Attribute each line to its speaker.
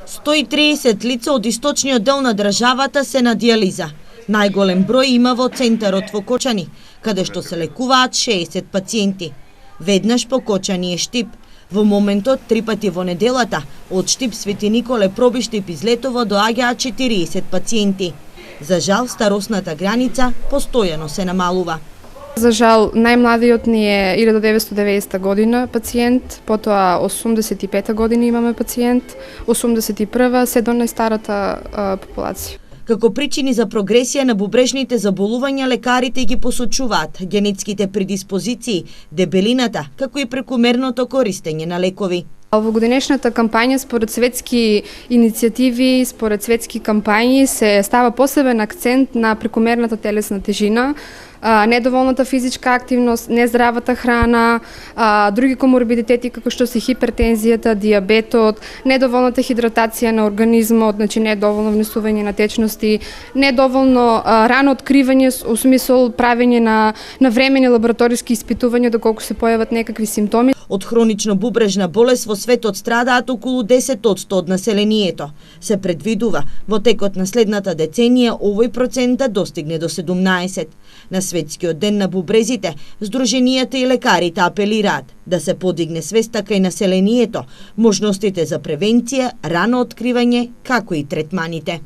Speaker 1: 130 лица од источниот дел на државата се на диализа. Најголем број има во центарот во Кочани, каде што се лекуваат 60 пациенти. Веднаш по Кочани е Штип. Во моментот, 3 пати во неделата, од Штип Свети Николе Пробиштип излетува доаѓаат 40 пациенти. За жал, старосната граница постојано се намалува.
Speaker 2: За жал, најмладиот ни е 1990 година пациент, потоа 85 година имаме пациент, 81 се до најстарата популација.
Speaker 1: Како причини за прогресија на бубрежните заболувања, лекарите ги посочуваат генетските предиспозиции, дебелината, како и прекумерното користење на лекови.
Speaker 2: Во годинешната кампања, според светски иницијативи, според светски кампањи, се става посебен акцент на прекумерната телесна тежина, недоволната физичка активност, нездравата храна, други коморбидитети како што се хипертензијата, дијабетот, недоволната хидратација на организмот, значи недоволно внесување на течности, недоволно рано откривање, у смисол правење на времени лабораториски испитувања доколку се појават некакви симптоми.
Speaker 1: Од хронично бубрежна болест во светот страдаат околу 10% од населението. Се предвидува во текот на следната деценија овој процент да достигне до 17%. На Светскиот ден на бубрезите, здруженијата и лекарите апелираат да се подигне свеста кај населението, можностите за превенција, рано откривање, како и третманите.